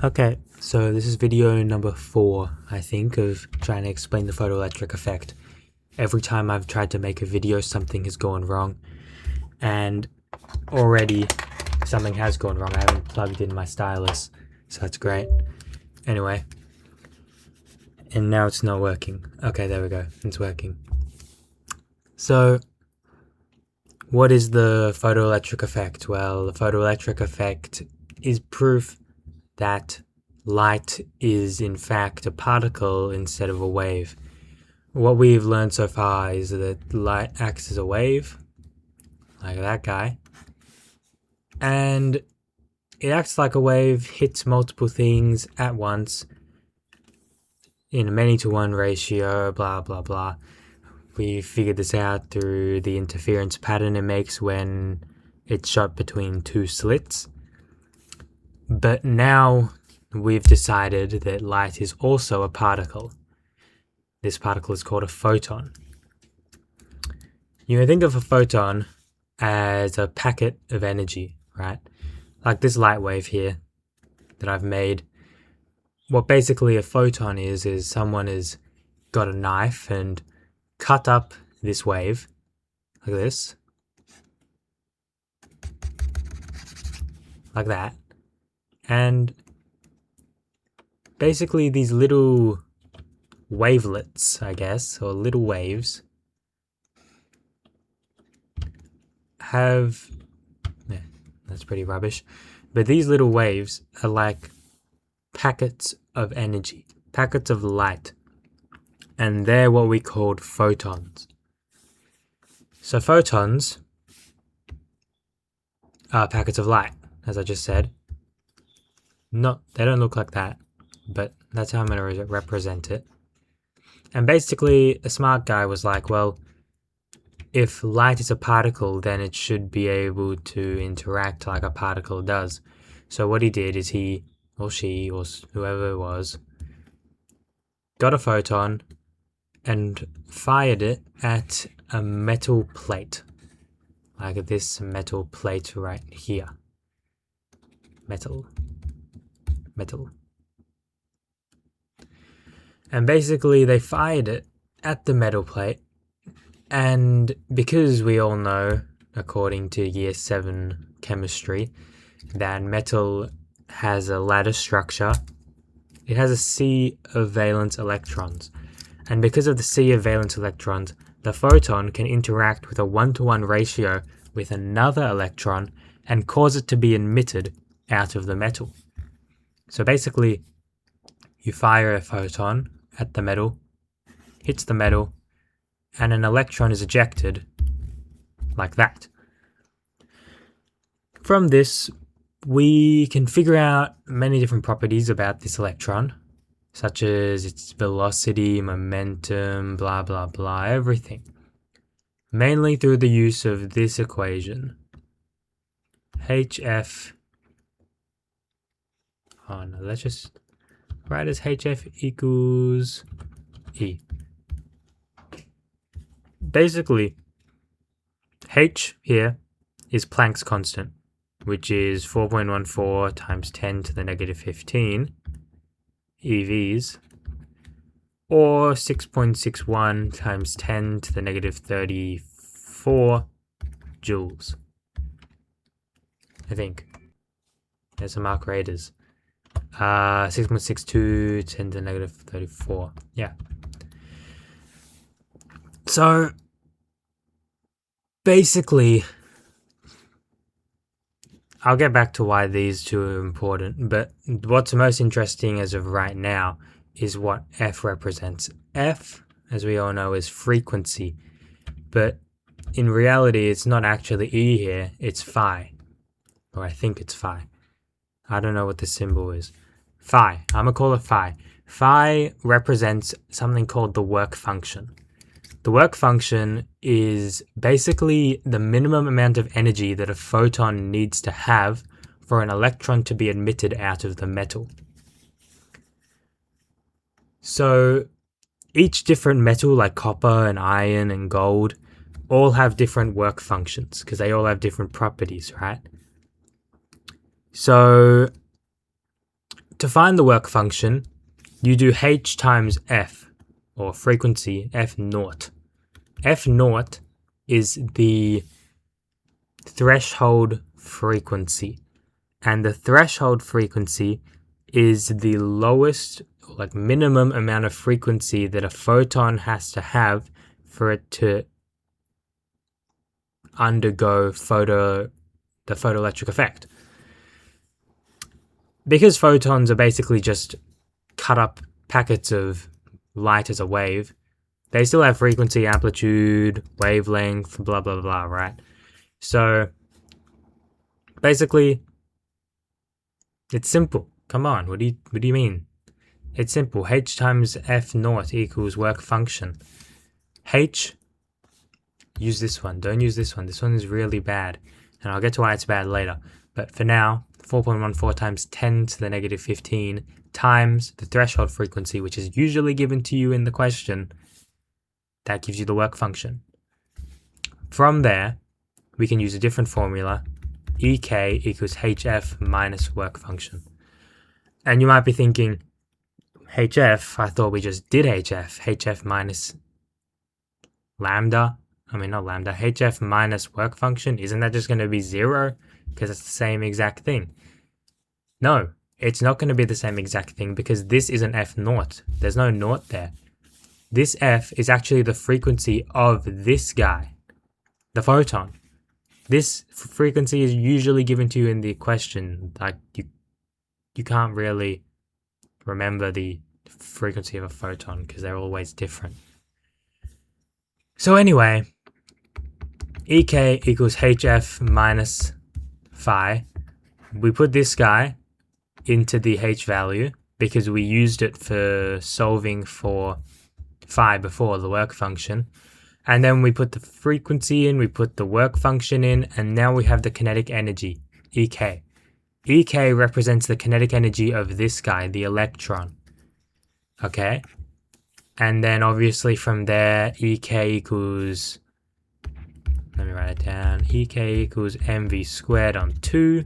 Okay, so this is video number 4, I think, of trying to explain the photoelectric effect. Every time I've tried to make a video, something has gone wrong. And already something has gone wrong. I haven't plugged in my stylus, so that's great. Anyway. And now it's not working. Okay, there we go. It's working. So, what is the photoelectric effect? Well, the photoelectric effect is proof that light is in fact a particle instead of a wave. What we've learned so far is that light acts as a wave, like that guy, and it acts like a wave, hits multiple things at once in a many-to-one ratio, blah blah blah. We figured this out through the interference pattern it makes when it's shot between two slits. But now we've decided that light is also a particle. This particle is called a photon. You can think of a photon as a packet of energy, right? Like this light wave here that I've made. What basically a photon is someone has got a knife and cut up this wave, like this, like that, and basically these little wavelets, I guess, or little waves have, yeah, that's pretty rubbish, but these little waves are like packets of energy, packets of light, and they're what we called photons. So photons are packets of light, as I just said. They don't look like that, but that's how I'm going to represent it. And basically, a smart guy was like, well, if light is a particle, then it should be able to interact like a particle does. So what he did is he, or she, or whoever it was, got a photon and fired it at a metal plate. Like this metal plate right here. Metal. And basically they fired it at the metal plate, and because we all know, according to year 7 chemistry, that metal has a lattice structure, it has a sea of valence electrons. And because of the sea of valence electrons, the photon can interact with a 1-to-1 ratio with another electron and cause it to be emitted out of the metal. So basically, you fire a photon at the metal, hits the metal, and an electron is ejected like that. From this, we can figure out many different properties about this electron, such as its velocity, momentum, blah blah blah, everything. Mainly through the use of this equation. HF, oh no, let's just write as HF equals E. Basically, H here is Planck's constant, which is 4.14 times 10 to the negative 15 EVs, or 6.61 times 10 to the negative 34 joules. I think. There's some mark raters. 6.62 10 to the negative 34. Yeah. So, basically, I'll get back to why these two are important, but what's most interesting as of right now is what F represents. F, as we all know, is frequency, but in reality, it's not actually E here, it's phi, or I think it's phi. I don't know what the symbol is. Phi, I'm gonna call it phi. Phi represents something called the work function. The work function is basically the minimum amount of energy that a photon needs to have for an electron to be emitted out of the metal. So each different metal, like copper and iron and gold, all have different work functions because they all have different properties, right? So to find the work function, you do h times f, or frequency f naught. F naught is the threshold frequency, and the threshold frequency is the lowest, like minimum amount of frequency that a photon has to have for it to undergo the photoelectric effect. Because photons are basically just cut up packets of light as a wave, they still have frequency, amplitude, wavelength, blah blah blah, right? So basically it's simple. Come on, what do you mean? It's simple. H times f naught equals work function. H, use this one. Don't use this one. This one is really bad, and I'll get to why it's bad later. But for now, 4.14 times 10 to the negative 15 times the threshold frequency, which is usually given to you in the question, that gives you the work function. From there, we can use a different formula. EK equals HF minus work function. And you might be thinking, HF, I thought we just did HF minus lambda. I mean, not lambda, HF minus work function. Isn't that just going to be 0? Because it's the same exact thing. No, it's not going to be the same exact thing because this is an F naught. There's no naught there. This F is actually the frequency of this guy, the photon. This frequency is usually given to you in the question. Like you can't really remember the frequency of a photon because they're always different. So anyway, EK equals HF minus phi. We put this guy into the H value because we used it for solving for phi before, the work function. And then we put the frequency in, we put the work function in, and now we have the kinetic energy, EK. EK represents the kinetic energy of this guy, the electron. Okay? And then obviously from there, EK equals, let me write it down, EK equals mv squared on 2.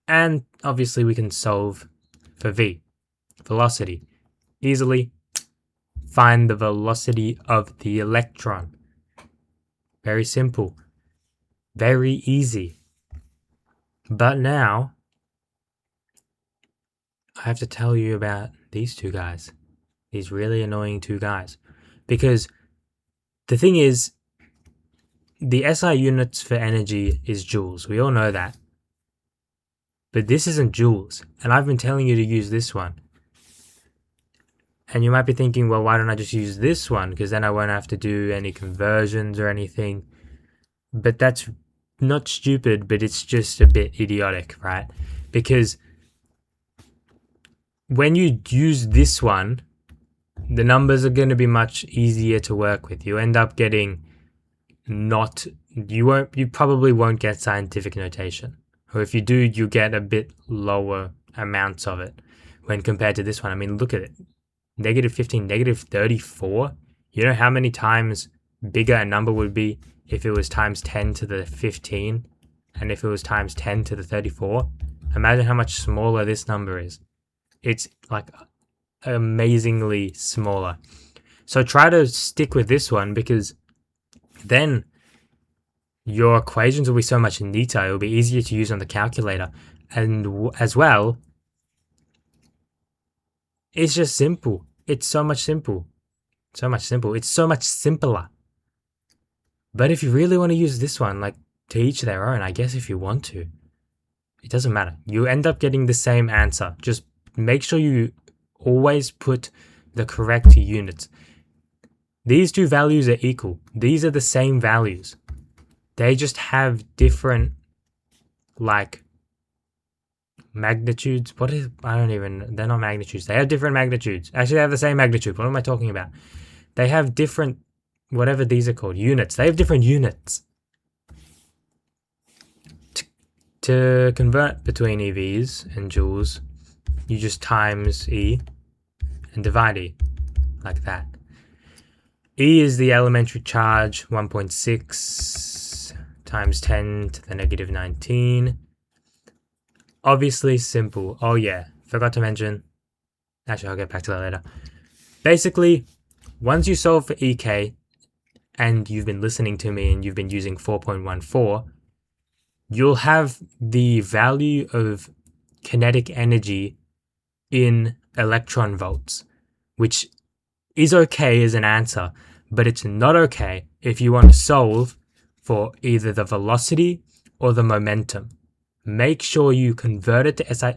And obviously we can solve for v, velocity. Easily find the velocity of the electron. Very simple. Very easy. But now, I have to tell you about these two guys. These really annoying two guys. Because the thing is, the SI units for energy is joules. We all know that. But this isn't joules. And I've been telling you to use this one. And you might be thinking, well, why don't I just use this one? Because then I won't have to do any conversions or anything. But that's not stupid, but it's just a bit idiotic, right? Because when you use this one, the numbers are going to be much easier to work with. You end up getting you probably won't get scientific notation. Or if you do, you get a bit lower amounts of it when compared to this one. I mean, look at it. Negative 15, negative 34. You know how many times bigger a number would be if it was times 10 to the 15 and if it was times 10 to the 34? Imagine how much smaller this number is. It's like amazingly smaller. So try to stick with this one because then your equations will be so much neater. It will be easier to use on the calculator. And as well, it's just simple. It's so much simple. So much simple. It's so much simpler. But if you really want to use this one, like to each their own, I guess if you want to, it doesn't matter. You end up getting the same answer. Just make sure you always put the correct units. These two values are equal. These are the same values. They just have different, like, magnitudes. They're not magnitudes. They have different magnitudes. Actually, they have the same magnitude. What am I talking about? They have different, whatever these are called, units. They have different units. To convert between EVs and joules, you just times E and divide E, like that. E is the elementary charge, 1.6 times 10 to the negative 19. Obviously simple. Oh yeah, forgot to mention, actually I'll get back to that later. Basically, once you solve for EK, and you've been listening to me and you've been using 4.14, you'll have the value of kinetic energy in electron volts, which is okay as an answer, but it's not okay if you want to solve for either the velocity or the momentum. Make sure you convert it to SI.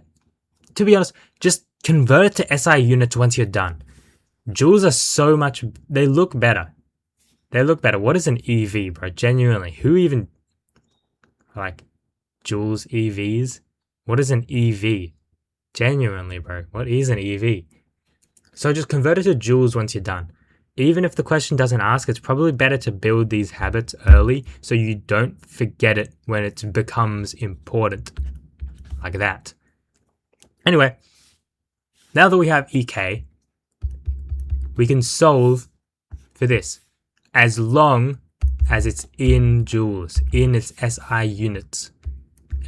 To be honest, just convert it to SI units once you're done. Joules are so much, they look better. They look better. What is an EV, bro? Genuinely, who even, like, Joules EVs? What is an EV? Genuinely, bro, what is an EV? So just convert it to joules once you're done. Even if the question doesn't ask, it's probably better to build these habits early so you don't forget it when it becomes important. Like that. Anyway, now that we have EK, we can solve for this. As long as it's in joules, in its SI units.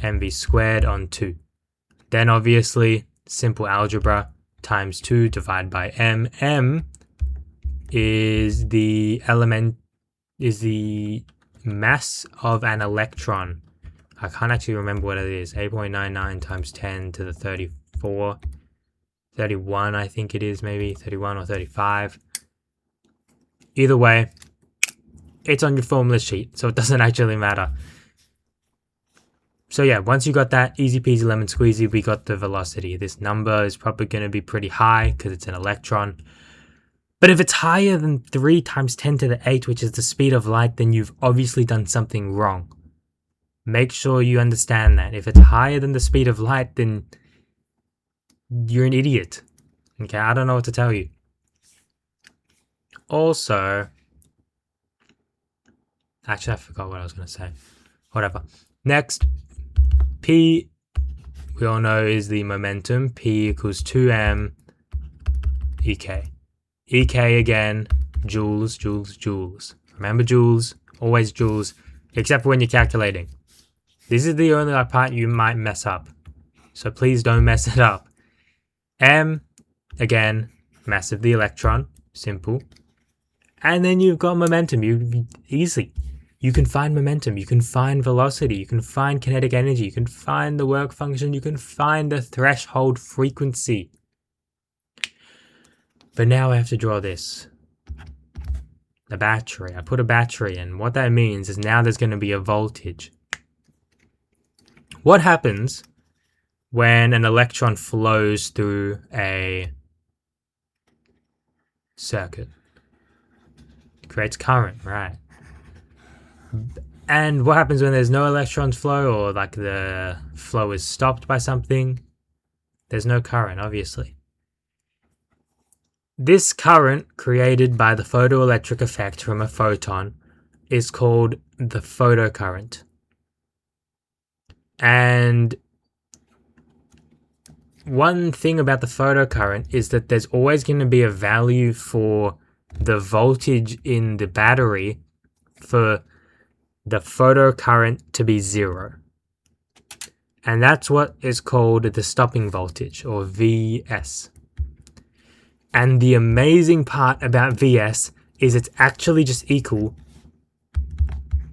mv squared on 2. Then obviously, simple algebra, times 2 divided by m. M is the mass of an electron. I can't actually remember what it is. 8.99 times 10 to the 34. 31, I think it is, maybe 31 or 35. Either way, it's on your formula sheet, so it doesn't actually matter. So yeah, once you got that, easy peasy lemon squeezy, we got the velocity. This number is probably going to be pretty high because it's an electron. But if it's higher than 3 times 10 to the 8, which is the speed of light, then you've obviously done something wrong. Make sure you understand that. If it's higher than the speed of light, then you're an idiot. Okay, I don't know what to tell you. Also, actually I forgot what I was going to say. Whatever. Next, P, we all know, is the momentum. P equals 2m EK. EK again, joules, joules, joules. Remember joules, always joules, except for when you're calculating. This is the only part you might mess up. So please don't mess it up. M, again, mass of the electron, simple. And then you've got momentum, easy. You can find momentum, you can find velocity, you can find kinetic energy, you can find the work function, you can find the threshold frequency. But now I have to draw this. The battery. I put a battery in. What that means is now there's going to be a voltage. What happens when an electron flows through a circuit? It creates current, right? And what happens when there's no electrons flow, or like the flow is stopped by something? There's no current, obviously. This current created by the photoelectric effect from a photon is called the photocurrent. And one thing about the photocurrent is that there's always going to be a value for the voltage in the battery for the photocurrent to be 0. And that's what is called the stopping voltage, or Vs. And the amazing part about Vs is it's actually just equal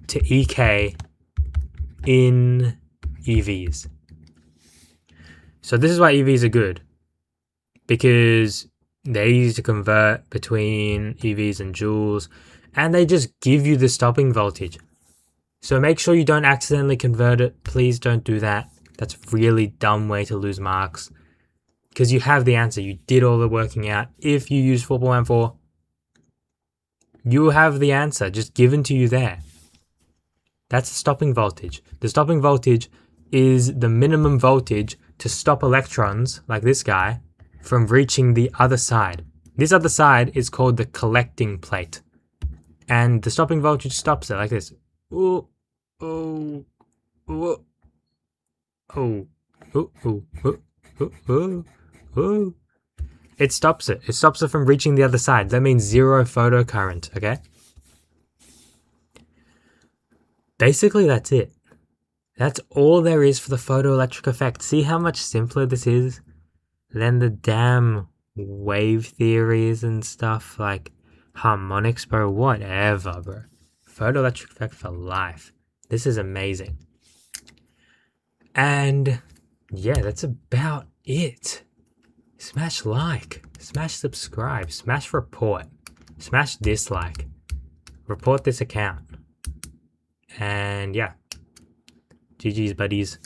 to Ek in EVs. So this is why EVs are good, because they're easy to convert between EVs and joules, and they just give you the stopping voltage. So make sure you don't accidentally convert it. Please don't do that. That's a really dumb way to lose marks, because you have the answer. You did all the working out. If you use 4.14, you have the answer just given to you there. That's the stopping voltage. The stopping voltage is the minimum voltage to stop electrons, like this guy, from reaching the other side. This other side is called the collecting plate. And the stopping voltage stops it like this. Ooh, oh, oh, oh, oh, oh, oh, oh, oh, oh. It stops it. It stops it from reaching the other side. That means 0 photocurrent, okay? Basically, that's it. That's all there is for the photoelectric effect. See how much simpler this is? Then the damn wave theories and stuff, like harmonics, bro, whatever, bro. Photoelectric effect for life. This is amazing. And yeah, that's about it. Smash like, smash subscribe, smash report, smash dislike, report this account. And yeah, GG's buddies.